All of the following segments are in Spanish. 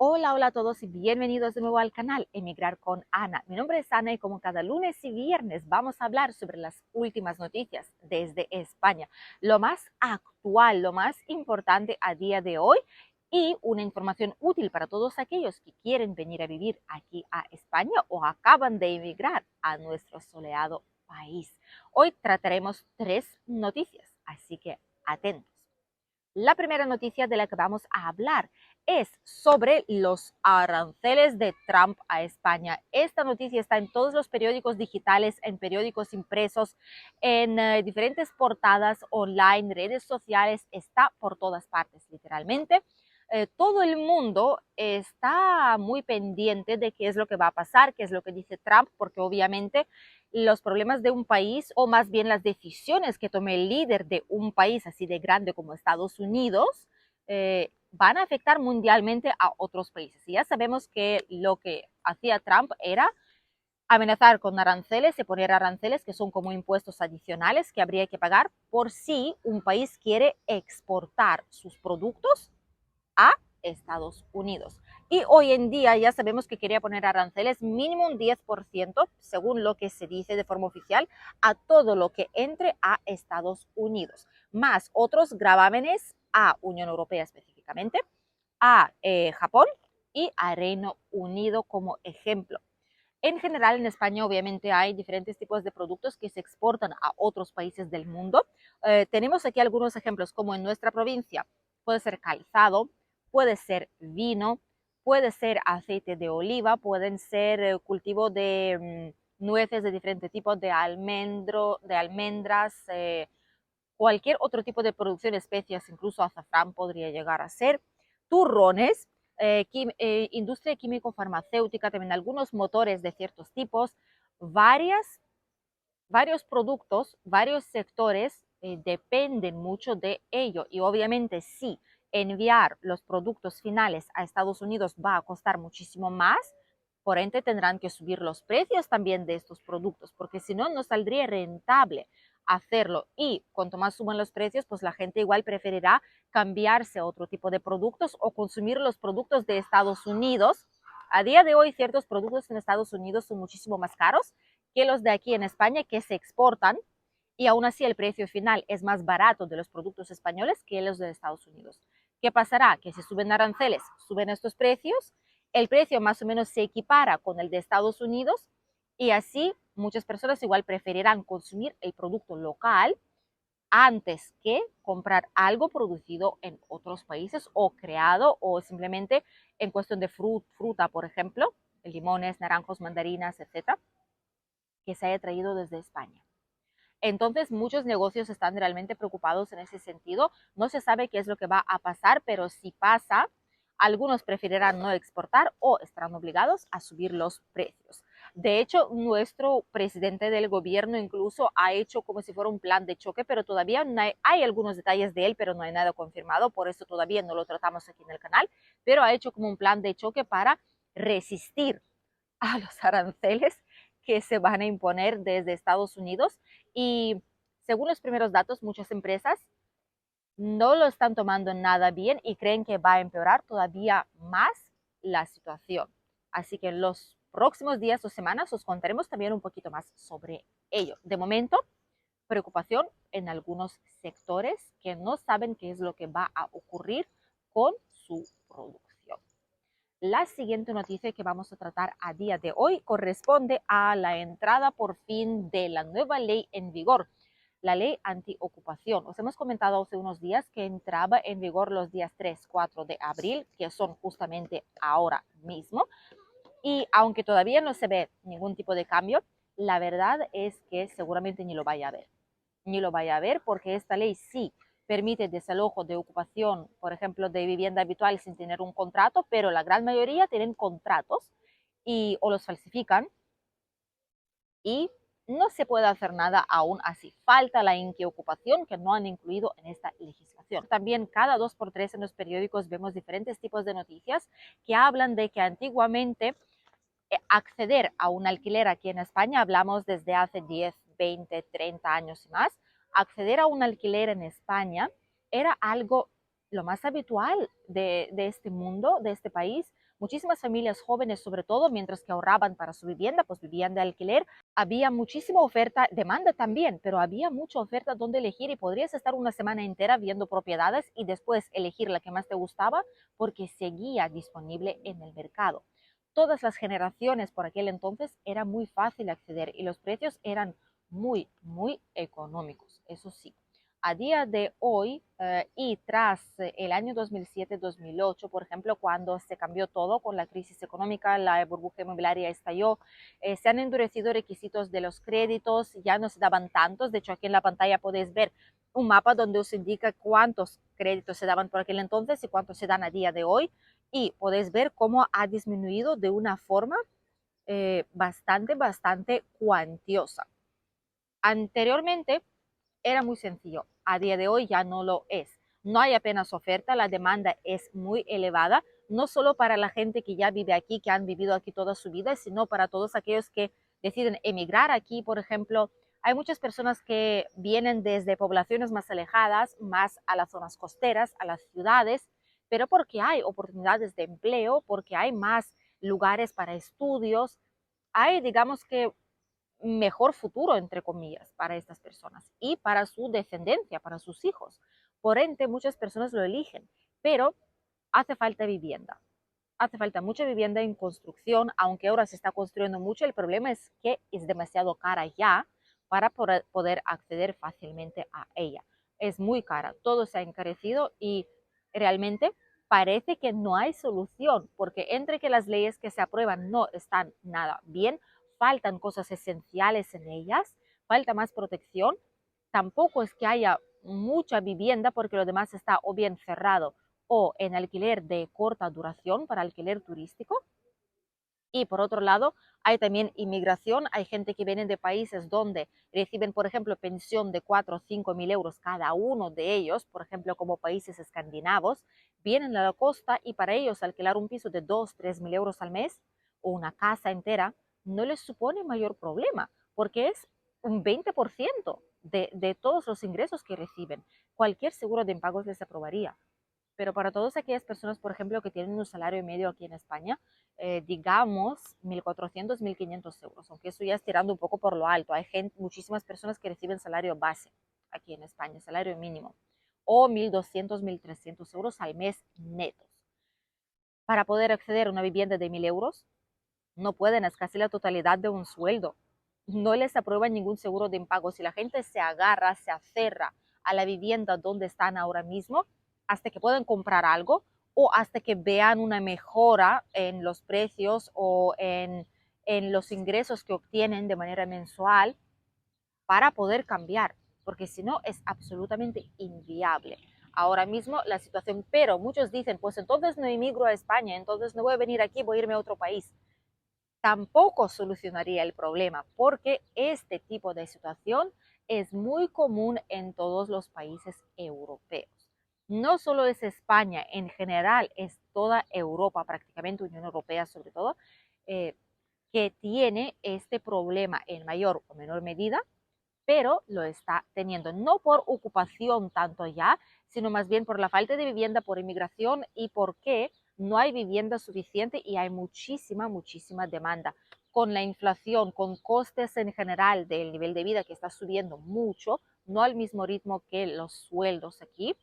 Hola, hola a todos y bienvenidos de nuevo al canal Emigrar con Ana. Mi nombre es Ana y como cada lunes y viernes vamos a hablar sobre las últimas noticias desde España, lo más actual, lo más importante a día de hoy y una información útil para todos aquellos que quieren venir a vivir aquí a España o acaban de emigrar a nuestro soleado país. Hoy trataremos 3 noticias, así que atentos. La primera noticia de la que vamos a hablar es sobre los aranceles de Trump a España. Esta noticia está en todos los periódicos digitales, en periódicos impresos, en diferentes portadas online, redes sociales, está por todas partes, literalmente. Todo el mundo está muy pendiente de qué es lo que va a pasar, qué es lo que dice Trump, porque obviamente los problemas de un país, o más bien las decisiones que tome el líder de un país así de grande como Estados Unidos, van a afectar mundialmente a otros países. Y ya sabemos que lo que hacía Trump era amenazar con aranceles y poner aranceles que son como impuestos adicionales que habría que pagar por si un país quiere exportar sus productos a Estados Unidos. Y hoy en día ya sabemos que quería poner aranceles mínimo un 10%, según lo que se dice de forma oficial, a todo lo que entre a Estados Unidos, más otros gravámenes a Unión Europea específicamente, a Japón y a Reino Unido como ejemplo. En general, en España obviamente hay diferentes tipos de productos que se exportan a otros países del mundo. Tenemos aquí algunos ejemplos, como en nuestra provincia puede ser calzado, puede ser vino, puede ser aceite de oliva, pueden ser cultivo de nueces de diferentes tipos, de almendras, cualquier otro tipo de producción, especias, incluso azafrán podría llegar a ser, turrones, industria químico-farmacéutica, también algunos motores de ciertos tipos, varios productos, varios sectores dependen mucho de ello y obviamente si enviar los productos finales a Estados Unidos va a costar muchísimo más, por ende tendrán que subir los precios también de estos productos, porque si no, no saldría rentable hacerlo y cuanto más suban los precios, pues la gente igual preferirá cambiarse a otro tipo de productos o consumir los productos de Estados Unidos. A día de hoy, ciertos productos en Estados Unidos son muchísimo más caros que los de aquí en España que se exportan y aún así el precio final es más barato de los productos españoles que los de Estados Unidos. ¿Qué pasará? Que si suben aranceles, suben estos precios, el precio más o menos se equipara con el de Estados Unidos y así muchas personas igual preferirán consumir el producto local antes que comprar algo producido en otros países o creado o simplemente en cuestión de fruta, por ejemplo, limones, naranjos, mandarinas, etcétera, que se haya traído desde España. Entonces, muchos negocios están realmente preocupados en ese sentido. No se sabe qué es lo que va a pasar, pero si pasa, algunos preferirán no exportar o estarán obligados a subir los precios. De hecho, nuestro presidente del gobierno incluso ha hecho como si fuera un plan de choque, pero todavía no hay algunos detalles de él, pero no hay nada confirmado, por eso todavía no lo tratamos aquí en el canal, pero ha hecho como un plan de choque para resistir a los aranceles que se van a imponer desde Estados Unidos y según los primeros datos, muchas empresas no lo están tomando nada bien y creen que va a empeorar todavía más la situación. Así que en los próximos días o semanas os contaremos también un poquito más sobre ello. De momento, preocupación en algunos sectores que no saben qué es lo que va a ocurrir con su producción. La siguiente noticia que vamos a tratar a día de hoy corresponde a la entrada por fin de la nueva ley en vigor, la ley antiocupación. Os hemos comentado hace unos días que entraba en vigor los días 3, 4 de abril, que son justamente ahora mismo. Y aunque todavía no se ve ningún tipo de cambio, la verdad es que seguramente ni lo vaya a ver. Ni lo vaya a ver porque esta ley sí permite desalojo de ocupación, por ejemplo, de vivienda habitual sin tener un contrato, pero la gran mayoría tienen contratos o los falsifican y no se puede hacer nada aún así. Falta la inquiocupación que no han incluido en esta legislación. También cada 2 por 3 en los periódicos vemos diferentes tipos de noticias que hablan de que antiguamente acceder a un alquiler aquí en España, hablamos desde hace 10, 20, 30 años y más, acceder a un alquiler en España era algo lo más habitual de este mundo, de este país. muchísimas familias jóvenes sobre todo, mientras que ahorraban para su vivienda, pues vivían de alquiler. Había muchísima oferta, demanda también, pero había mucha oferta donde elegir y podrías estar una semana entera viendo propiedades y después elegir la que más te gustaba porque seguía disponible en el mercado. Todas las generaciones por aquel entonces era muy fácil acceder y los precios eran muy económicos, eso sí. A día de hoy y tras el año 2007-2008, por ejemplo, cuando se cambió todo con la crisis económica, la burbuja inmobiliaria estalló, se han endurecido requisitos de los créditos, ya no se daban tantos. De hecho, aquí en la pantalla podéis ver un mapa donde os indica cuántos créditos se daban por aquel entonces y cuántos se dan a día de hoy. Y podéis ver cómo ha disminuido de una forma bastante cuantiosa. Anteriormente era muy sencillo, a día de hoy ya no lo es. No hay apenas oferta, la demanda es muy elevada, no solo para la gente que ya vive aquí, que han vivido aquí toda su vida, sino para todos aquellos que deciden emigrar aquí, por ejemplo. Hay muchas personas que vienen desde poblaciones más alejadas, más a las zonas costeras, a las ciudades, pero porque hay oportunidades de empleo, porque hay más lugares para estudios, hay, digamos que, mejor futuro, entre comillas, para estas personas y para su descendencia, para sus hijos. Por ende, muchas personas lo eligen, pero hace falta vivienda. Hace falta mucha vivienda en construcción, aunque ahora se está construyendo mucho. El problema es que es demasiado cara ya para poder acceder fácilmente a ella. Es muy cara, todo se ha encarecido y realmente parece que no hay solución, porque entre que las leyes que se aprueban no están nada bien, faltan cosas esenciales en ellas, falta más protección, tampoco es que haya mucha vivienda porque lo demás está o bien cerrado o en alquiler de corta duración para alquiler turístico. Y por otro lado, hay también inmigración, hay gente que viene de países donde reciben, por ejemplo, pensión de 4 o 5 mil euros cada uno de ellos, por ejemplo, como países escandinavos, vienen a la costa y para ellos alquilar un piso de 2, 3 mil euros al mes o una casa entera no les supone mayor problema, porque es un 20% de todos los ingresos que reciben. Cualquier seguro de impagos les aprobaría. Pero para todas aquellas personas, por ejemplo, que tienen un salario medio aquí en España, digamos 1.400, 1.500 euros, aunque eso ya es tirando un poco por lo alto. Hay muchísimas personas que reciben salario base aquí en España, salario mínimo, o 1.200, 1.300 euros al mes netos. Para poder acceder a una vivienda de 1.000 euros, no pueden, es casi la totalidad de un sueldo. No les aprueban ningún seguro de impago. Si la gente se agarra, se aferra a la vivienda donde están ahora mismo, hasta que puedan comprar algo o hasta que vean una mejora en los precios o en los ingresos que obtienen de manera mensual para poder cambiar, porque si no es absolutamente inviable ahora mismo la situación. Pero muchos dicen, pues entonces no emigro a España, entonces no voy a venir aquí, voy a irme a otro país. Tampoco solucionaría el problema, porque este tipo de situación es muy común en todos los países europeos. No solo es España, en general es toda Europa, prácticamente Unión Europea sobre todo, que tiene este problema en mayor o menor medida, pero lo está teniendo, no por ocupación tanto ya, sino más bien por la falta de vivienda, por inmigración y porque no hay vivienda suficiente y hay muchísima demanda. Con la inflación, con costes en general del nivel de vida que está subiendo mucho, no al mismo ritmo que los sueldos aquí,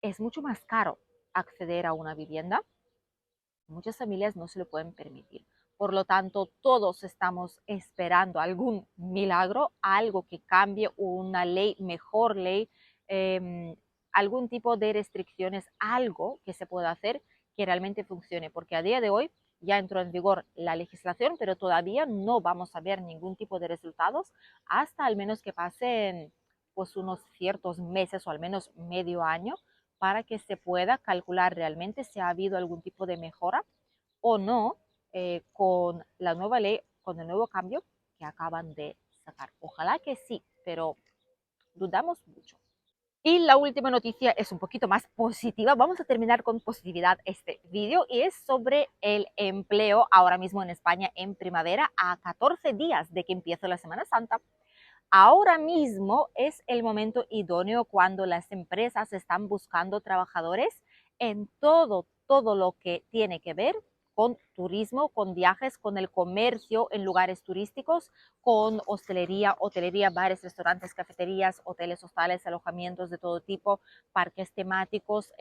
es mucho más caro acceder a una vivienda. Muchas familias no se lo pueden permitir. Por lo tanto, todos estamos esperando algún milagro, algo que cambie, una ley, mejor ley, algún tipo de restricciones, algo que se pueda hacer que realmente funcione, porque a día de hoy ya entró en vigor la legislación, pero todavía no vamos a ver ningún tipo de resultados hasta al menos que pasen pues unos ciertos meses o al menos medio año para que se pueda calcular realmente si ha habido algún tipo de mejora o no con la nueva ley, con el nuevo cambio que acaban de sacar. Ojalá que sí, pero dudamos mucho. Y la última noticia es un poquito más positiva. Vamos a terminar con positividad este vídeo y es sobre el empleo ahora mismo en España en primavera, a 14 días de que empiece la Semana Santa. Ahora mismo es el momento idóneo cuando las empresas están buscando trabajadores en todo lo que tiene que ver con turismo, con viajes, con el comercio en lugares turísticos, con hostelería, hotelería, bares, restaurantes, cafeterías, hoteles, hostales, alojamientos de todo tipo, parques temáticos,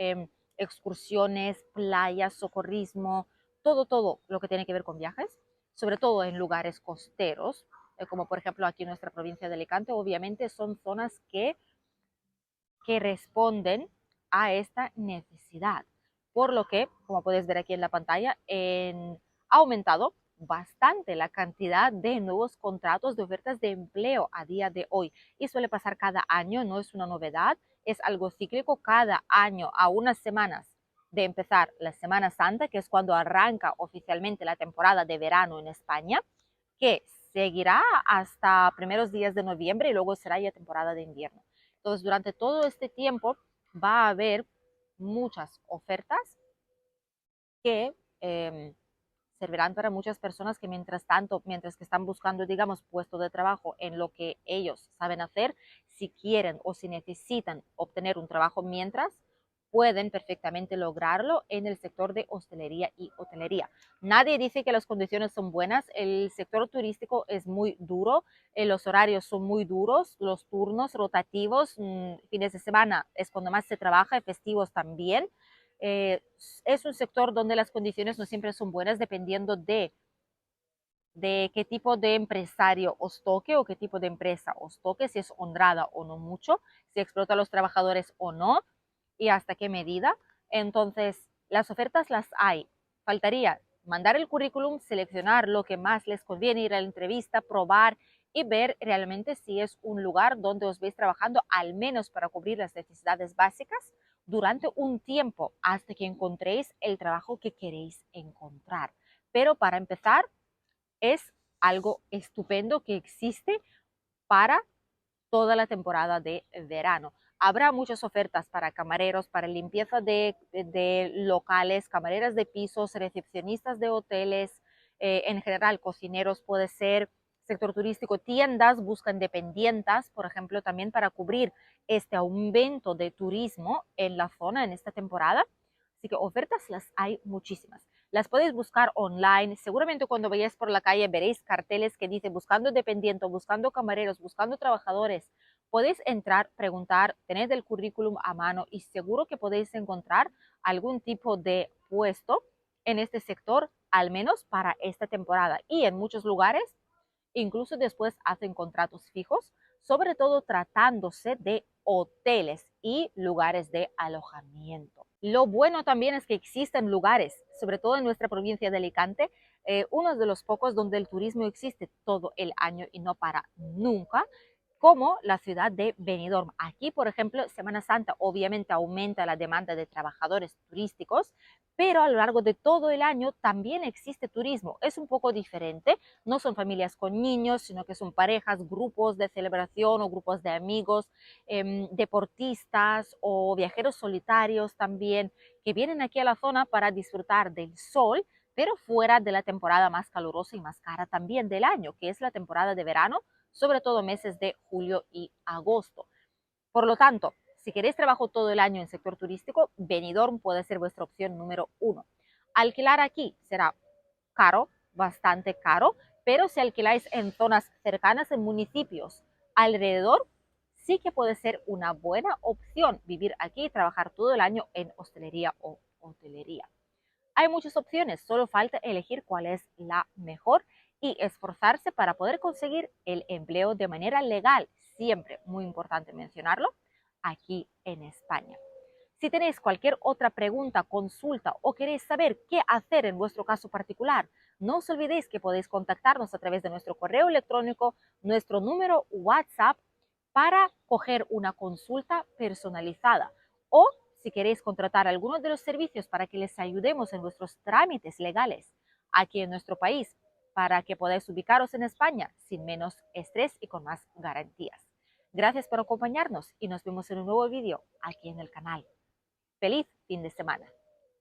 excursiones, playas, socorrismo, todo lo que tiene que ver con viajes, sobre todo en lugares costeros, como por ejemplo aquí en nuestra provincia de Alicante. Obviamente son zonas que responden a esta necesidad. Por lo que, como puedes ver aquí en la pantalla, ha aumentado bastante la cantidad de nuevos contratos de ofertas de empleo a día de hoy. Y suele pasar cada año, no es una novedad, es algo cíclico. Cada año, a unas semanas de empezar la Semana Santa, que es cuando arranca oficialmente la temporada de verano en España, que seguirá hasta primeros días de noviembre y luego será ya temporada de invierno. Entonces, durante todo este tiempo va a haber muchas ofertas que servirán para muchas personas que mientras tanto, mientras que están buscando, digamos, puesto de trabajo en lo que ellos saben hacer, si quieren o si necesitan obtener un trabajo mientras, pueden perfectamente lograrlo en el sector de hostelería y hotelería. Nadie dice que las condiciones son buenas, el sector turístico es muy duro, los horarios son muy duros, los turnos rotativos, fines de semana es cuando más se trabaja, festivos también. Es un sector donde las condiciones no siempre son buenas dependiendo de qué tipo de empresario os toque o qué tipo de empresa os toque, si es honrada o no mucho, si explota a los trabajadores o no y hasta qué medida. Entonces, las ofertas las hay. Faltaría mandar el currículum, seleccionar lo que más les conviene, ir a la entrevista, probar y ver realmente si es un lugar donde os veis trabajando, al menos para cubrir las necesidades básicas durante un tiempo hasta que encontréis el trabajo que queréis encontrar. Pero para empezar, es algo estupendo que existe para toda la temporada de verano. Habrá muchas ofertas para camareros, para limpieza de locales, camareras de pisos, recepcionistas de hoteles, en general cocineros puede ser, sector turístico, tiendas buscan dependientas, por ejemplo, también para cubrir este aumento de turismo en la zona en esta temporada. Así que ofertas las hay muchísimas. Las podéis buscar online. Seguramente cuando vayáis por la calle veréis carteles que dicen buscando dependiente, buscando camareros, buscando trabajadores. Podéis entrar, preguntar, tener el currículum a mano y seguro que podéis encontrar algún tipo de puesto en este sector, al menos para esta temporada. Y en muchos lugares, incluso después hacen contratos fijos, sobre todo tratándose de hoteles y lugares de alojamiento. Lo bueno también es que existen lugares, sobre todo en nuestra provincia de Alicante, uno de los pocos donde el turismo existe todo el año y no para nunca, como la ciudad de Benidorm. Aquí, por ejemplo, Semana Santa obviamente aumenta la demanda de trabajadores turísticos, pero a lo largo de todo el año también existe turismo. Es un poco diferente, no son familias con niños, sino que son parejas, grupos de celebración o grupos de amigos, deportistas o viajeros solitarios también, que vienen aquí a la zona para disfrutar del sol, pero fuera de la temporada más calurosa y más cara también del año, que es la temporada de verano, sobre todo meses de julio y agosto. Por lo tanto, si queréis trabajo todo el año en el sector turístico, Benidorm puede ser vuestra opción número uno. Alquilar aquí será caro, bastante caro, pero si alquiláis en zonas cercanas, en municipios alrededor, sí que puede ser una buena opción vivir aquí y trabajar todo el año en hostelería o hotelería. Hay muchas opciones, solo falta elegir cuál es la mejor y esforzarse para poder conseguir el empleo de manera legal, siempre muy importante mencionarlo, aquí en España. Si tenéis cualquier otra pregunta, consulta o queréis saber qué hacer en vuestro caso particular, no os olvidéis que podéis contactarnos a través de nuestro correo electrónico, nuestro número WhatsApp para coger una consulta personalizada o si queréis contratar algunos de los servicios para que les ayudemos en vuestros trámites legales aquí en nuestro país, para que podáis ubicaros en España sin menos estrés y con más garantías. Gracias por acompañarnos y nos vemos en un nuevo vídeo aquí en el canal. ¡Feliz fin de semana!